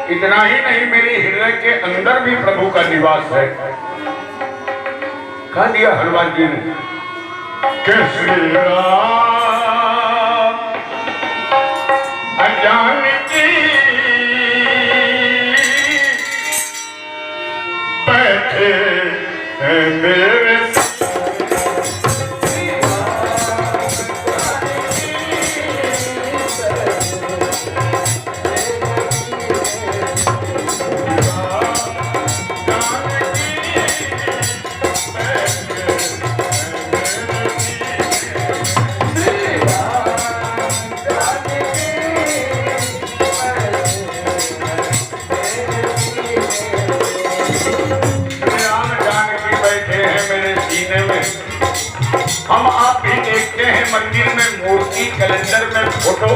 इतना ही नहीं, मेरे हृदय के अंदर भी प्रभु का निवास है। कह दिया हनुमान जी ने कि श्री राम अजान की बैठे हैं मेरे हम आप भी देखते हैं मंदिर में मूर्ति, कैलेंडर में फोटो।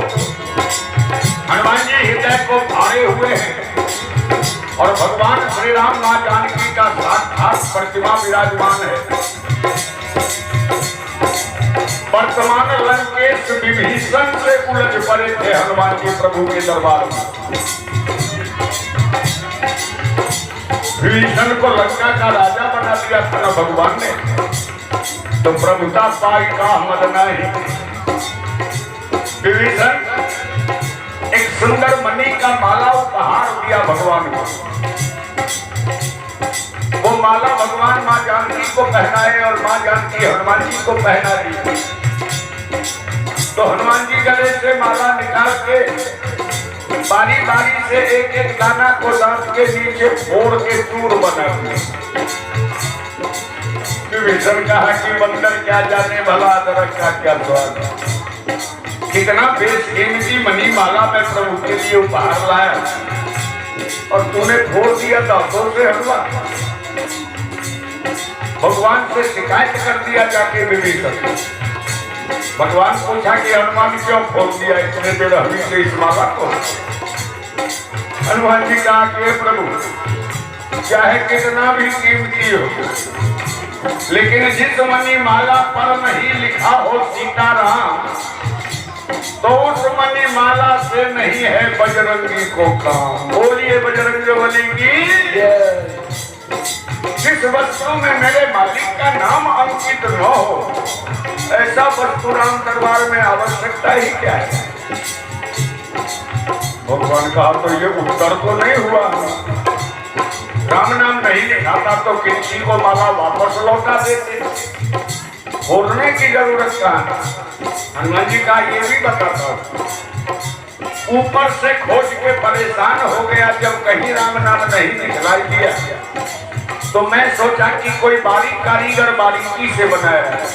हनुमान जी हृदय को भारे हुए हैं और भगवान श्री राम मां जानकी का साक्षात प्रतिमा विराजमान है। वर्तमान लंकेश विभीषण से उलझ पड़े थे हनुमान जी प्रभु के दरबार में। विभीषण को लंका का राजा बना दिया था ना भगवान ने, तो प्रभुता पाई का मत नहीं। विभीषण एक सुंदर मणि का माला उपहार दिया भगवान को। वो माला भगवान मां जानकी को पहनाए और मां जानकी हनुमान जी को पहना दी। तो हनुमान जी गले से माला निकाल के बारी बारी से एक एक दाना को दांत के नीचे फोड़ के चूर बना दिए। विभीषण कहा कि बंदर क्या जाने भला अदरक का क्या स्वाद। कितना बेशकीमती मणि माला मैं प्रभु के लिए उपहार लाया और तूने फोड़ दिया दांतों से हलवा। भगवान से शिकायत कर दिया जाके विभीषण। भगवान पूछा कि हनुमान क्यों फोड़ दिया इतने बेरहमी से इस माला को। हनुमान जी कहा कि प्रभु चाहे कितना भी कीमती हो, लेकिन जिस मणि माला पर नहीं लिखा हो सीताराम, तो उस मणि माला से नहीं है बजरंगी को काम। बोलिए बजरंगबली की। जिस वस्तु में मेरे मालिक का नाम अंकित न हो, ऐसा वस्तु राम दरबार में आवश्यकता ही क्या है। भगवान कहा तो ये उत्तर तो नहीं हुआ। राम नाम नहीं लिखा था तो किसी को माला वापस लौटा देते, फोड़ने की जरूरत कहाँ। हनुमान जी का ये भी बताता हूँ। ऊपर से खोज के परेशान हो गया जब कहीं राम नाम नहीं दिखलाई दिया, तो मैं सोचा कि कोई बारीक कारीगर बारीकी से बनाया है,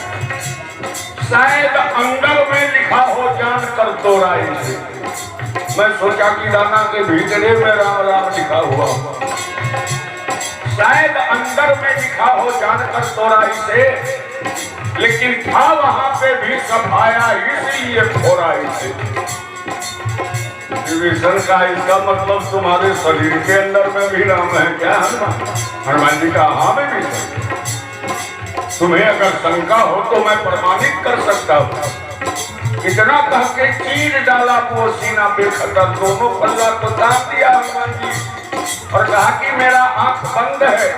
शायद अंदर में लिखा हो जान कर तोड़ाई से। मैं सोचा कि दाना के भीतरे में राम राम लिखा हुआ, शायद अंदर में लिखा हो जानकर तोड़ाई से, लेकिन था वहां पे भी सफाया इसीलिए फोड़ाई से। विभीषण का इसका मतलब तुम्हारे शरीर के अंदर में भी राम है क्या हनुमान? हनुमान जी का हाँ में भी है। तुम्हें अगर शंका हो तो मैं प्रमाणित कर सकता हूँ। इतना कह के चीर डाला वो सीना पे खतर, दोनों पल्ला को दाब दिया हनुमान जी और कहा कि मेरा आंख बंद है।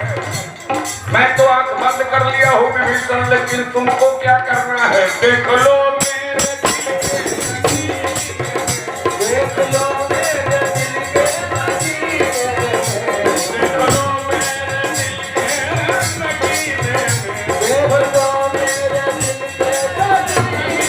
मैं तो आंख बंद कर लिया हूँ विभीषण, लेकिन तुमको क्या करना है देख लो मेरे देख लो मेरे दिल के नगीने, देख लो मेरे दिल के नगीने, देख लो मेरे दिल के नगीने।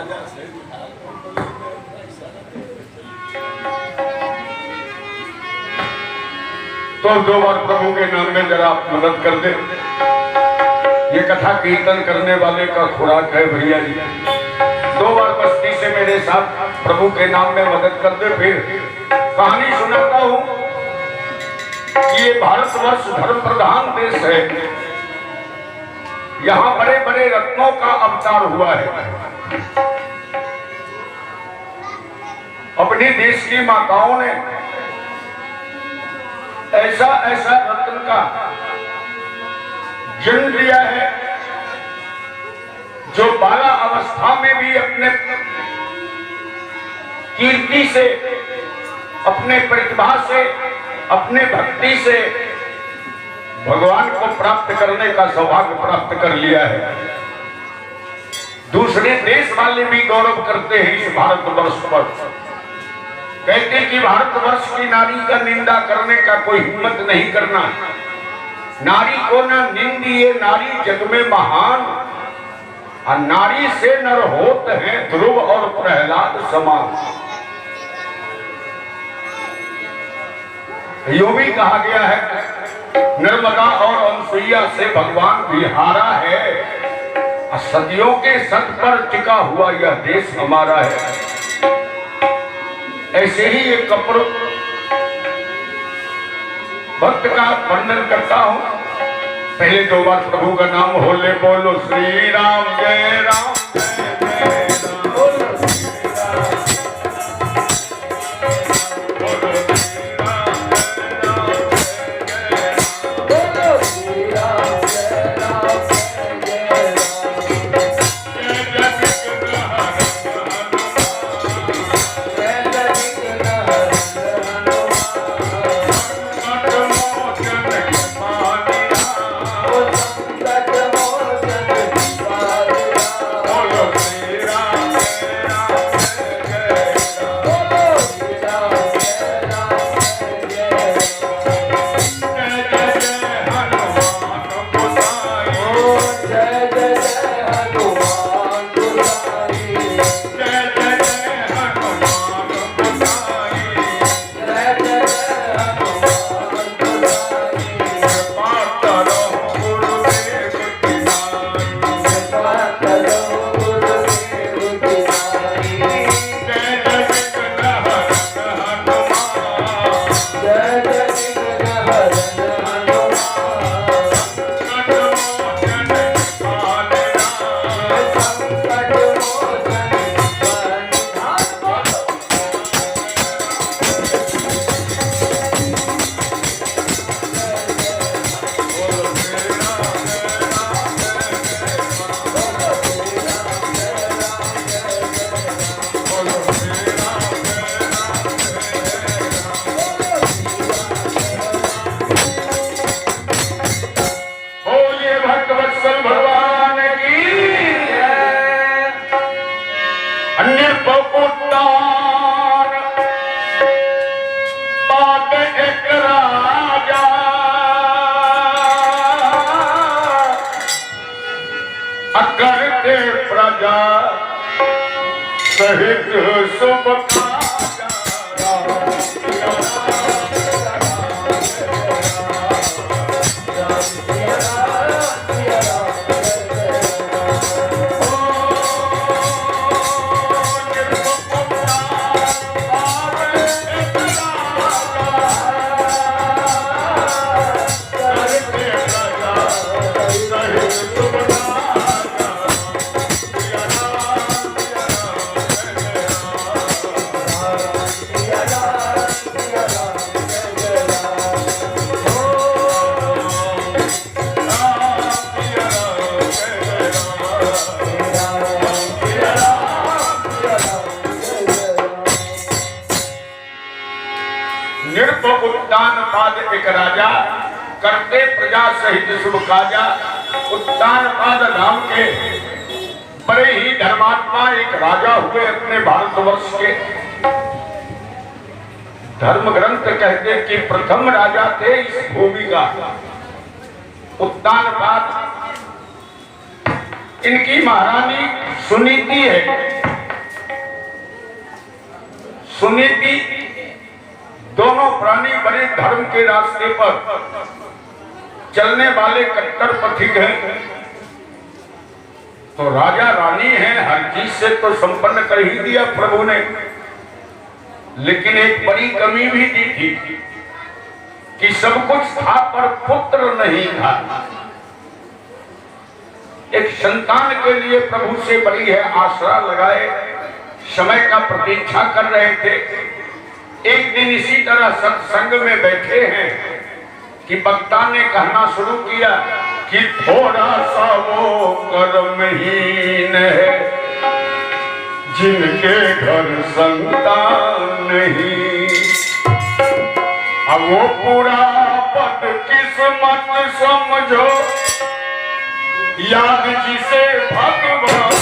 तो 2 बार प्रभु के नाम में जरा आप मदद कर दे। ये कथा कीर्तन करने वाले का खुराक है भैया जी। 2 बार मस्ती से मेरे साथ प्रभु के नाम में मदद कर दे। फिर कहानी सुनाता हूं कि ये भारतवर्ष धर्म प्रधान देश है। यहाँ बड़े बड़े रत्नों का अवतार हुआ है। अपने देश की माताओं ने ऐसा ऐसा रत्न का जन्म दिया है जो बाला अवस्था में भी अपने कीर्ति से, अपने प्रतिभा से, अपने भक्ति से भगवान को प्राप्त करने का सौभाग्य प्राप्त कर लिया है। दूसरे देश वाले भी गौरव करते हैं इस भारतवर्ष पर। कहते कि भारतवर्ष की नारी का निंदा करने का कोई हिम्मत नहीं करना। नारी को न निंदिए नारी जग में महान, और नारी से नर होत हैं ध्रुव और प्रहलाद समान। यूं भी कहा गया है नर्मदा और अनसुईया से भगवान बिहारा है, और सदियों के सत पर टिका हुआ यह देश हमारा है। ऐसे ही एक कपड़ भक्त का वर्णन करता हूं। पहले 2 बार प्रभु का नाम होले बोलो श्री राम जय राम जय राम बोलो श्री राम बोलो श्री राम जय राम बोलो श्री राम जय राम जय करते प्रजा सहित शुभ उत्तान पाद एक राजा करते प्रजा सहित शुभ काजा। उत्तान पाद नाम के बड़े ही धर्मात्मा एक राजा हुए अपने भारतवर्ष के। धर्म ग्रंथ कहते कि प्रथम राजा थे इस भूमि का उत्तान पाद। इनकी महारानी सुनीति है। सुनी कि दोनों प्राणी बड़े धर्म के रास्ते पर चलने वाले कट्टर पथिक हैं, तो राजा रानी है, हर चीज से तो संपन्न कर ही दिया प्रभु ने, लेकिन एक बड़ी कमी भी दी थी कि सब कुछ था पर पुत्र नहीं था। एक संतान के लिए प्रभु से बड़ी है आसरा लगाए, समय का प्रतीक्षा कर रहे थे। एक दिन इसी तरह सत्संग में बैठे हैं कि वक्ता ने कहना शुरू किया कि थोड़ा सा वो कर्महीन है जिनके घर संतान नहीं। अब वो पूरा बदकिस्मत समझो, याद जिसे भगवान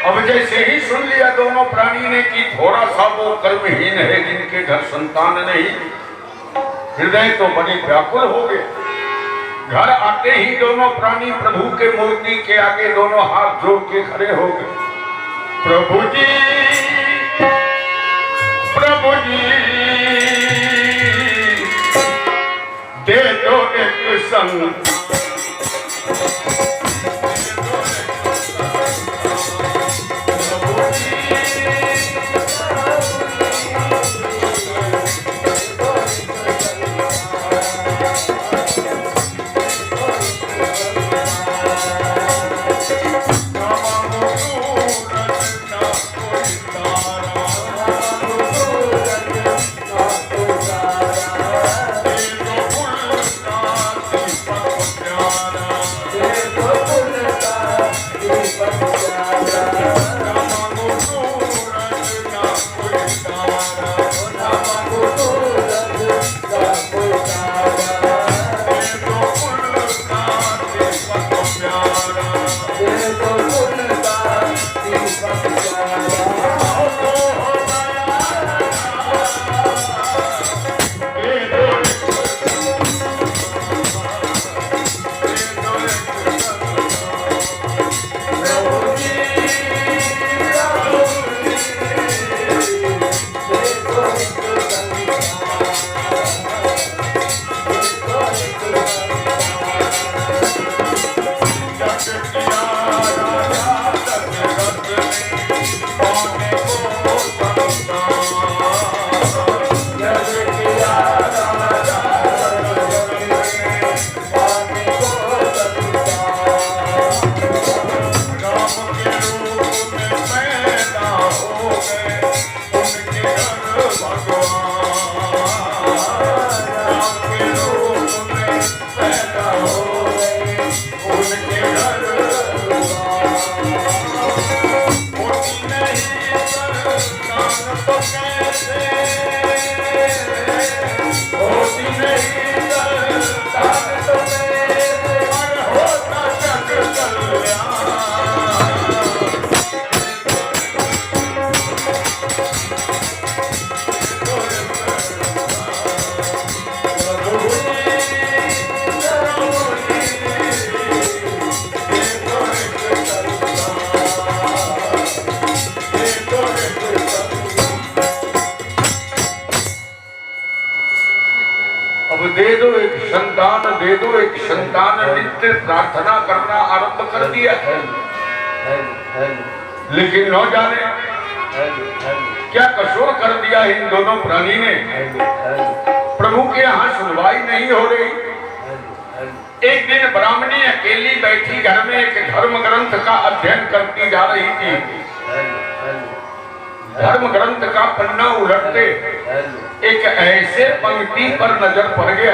अब जैसे ही सुन लिया दोनों प्राणी ने कि थोड़ा सा वो कर्महीन है जिनके घर संतान नहीं, हृदय तो बड़े व्याकुल हो गए। घर आते ही दोनों प्राणी प्रभु के मूर्ति के आगे दोनों हाथ जोड़ के खड़े हो गए। प्रभु जी, प्रभु जी, दे दो एक संग दे दो एक संतान। नित्य प्रार्थना करना आरंभ कर दिया, लेकिन न जाने क्या कसूर कर दिया इन दोनों प्राणी ने। प्रभु के यहाँ सुनवाई नहीं हो रही। एक दिन ब्राह्मणी अकेली बैठी घर में एक धर्म ग्रंथ का अध्ययन करती जा रही थी। धर्म ग्रंथ का पन्ना उलटते एक ऐसे पंक्ति पर नजर पड़ गया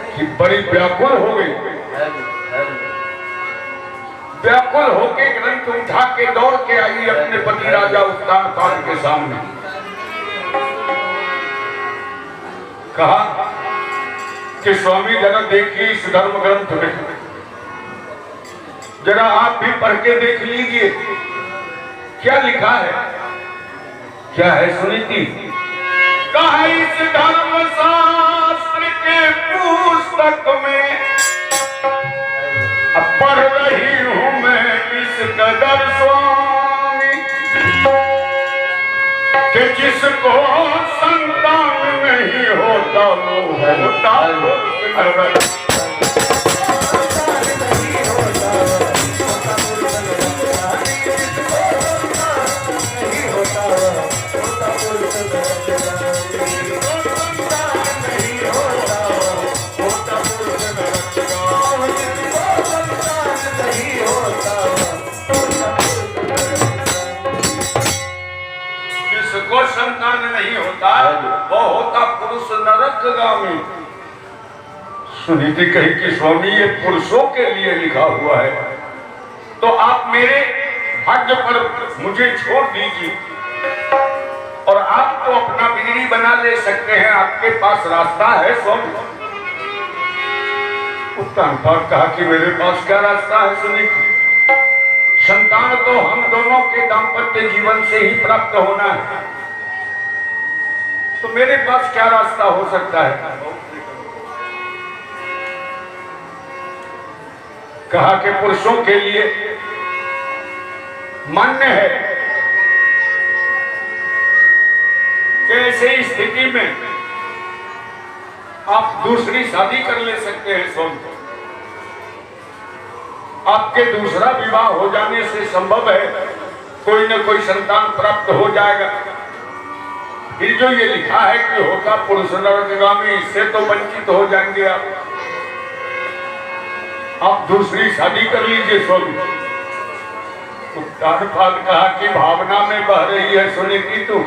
कि बड़ी व्याकुल हो गई। व्याकुल होके ग्रंथ उठा के दौड़ के आई अपने पति राजा उत्तानपाद के सामने। कहा कि स्वामी जरा देखिए इस धर्म ग्रंथ में, जरा आप भी पढ़ के देख लीजिए क्या लिखा है। क्या है सुनीति? कहा इस धर्म शास्त्र के पुस्तक में अब पढ़ रही हूं मैं इस कदर स्वामी कि जिसको संतान नहीं होता वो होता संतान नहीं होता वो होता पुरुष नरकगामी। सुनीति कही कि स्वामी ये पुरुषों के लिए लिखा हुआ है, तो आप मेरे भाग्य पर मुझे छोड़ दीजिए और आप तो अपना बिगड़ी बना ले सकते हैं, आपके पास रास्ता है स्वामी। उत्तानपाद कहा कि मेरे पास क्या रास्ता है सुनीति? संतान तो हम दोनों के दाम्पत्य जीवन से ही प्राप्त होना है, तो मेरे पास क्या रास्ता हो सकता है? कहा कि पुरुषों के लिए मान्य है कि ऐसी स्थिति में आप दूसरी शादी कर ले सकते हैं। स्वामी आपके दूसरा विवाह हो जाने से संभव है कोई न कोई संतान प्राप्त हो जाएगा। फिर जो ये लिखा है कि होता पुरुष नरकगामी, इससे तो वंचित हो जाएंगे आप दूसरी शादी कर लीजिए स्वामी। उत्तानपाद कहा कि भावना में बह रही है सुनीति तू,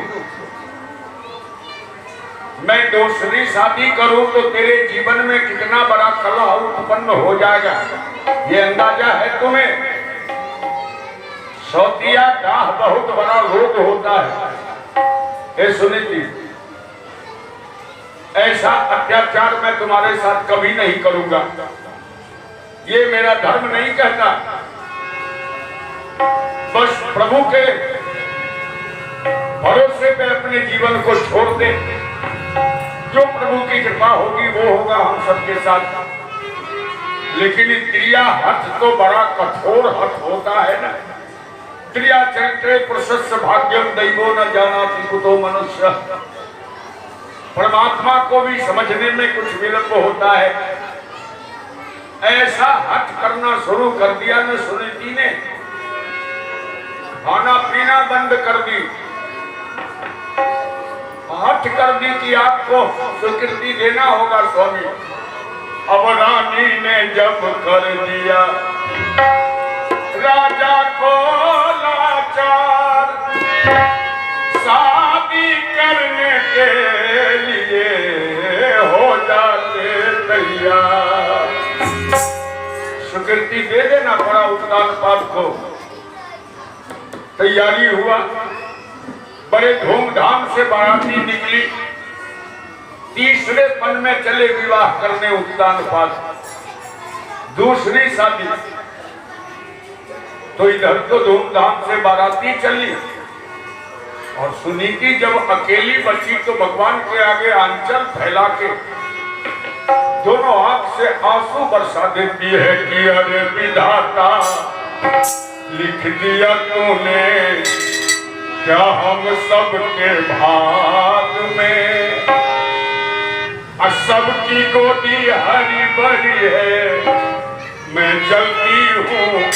मैं दूसरी शादी करूं तो तेरे जीवन में कितना बड़ा कलह उत्पन्न हो जाएगा, ये अंदाजा है तुम्हें? सौतिया दाह बहुत बड़ा रोग होता है। हे सुनीति, ऐसा अत्याचार मैं तुम्हारे साथ कभी नहीं करूंगा, ये मेरा धर्म नहीं कहता। बस प्रभु के भरोसे पे अपने जीवन को छोड़ दे, जो प्रभु की कृपा होगी वो होगा हम सबके साथ। लेकिन क्रिया हठ तो बड़ा कठोर हठ होता है ना। क्रिया चरित्रे पुरुषस्य भाग्यम दैवो न जानाति कुतो मनुष्य। परमात्मा को भी समझने में कुछ विलंब होता है। ऐसा हठ करना शुरू कर दिया न सुनीति ने, खाना पीना बंद कर दी, हठ कर दी कि आपको स्वीकृति देना होगा स्वामी। अब रानी ने जब कर दिया राजा को लाचार, शादी करने के लिए हो जाते तैयार। स्वीकृति दे देना पड़ा उत्तान पाद को। तैयारी हुआ, बड़े धूमधाम से बाराती निकली, तीसरे पन में चले विवाह करने उत्तान पाद। दूसरी शादी तो इधर तो धूमधाम से बाराती चली और सुनीति जब अकेली बची तो भगवान के आगे आंचल फैला के दोनों आंख से आंसू बरसा देती है कि अरे विधाता लिख दिया तूने क्या हम सबके भाग में, सबकी गोदी हरी भरी है मैं जलती हूँ।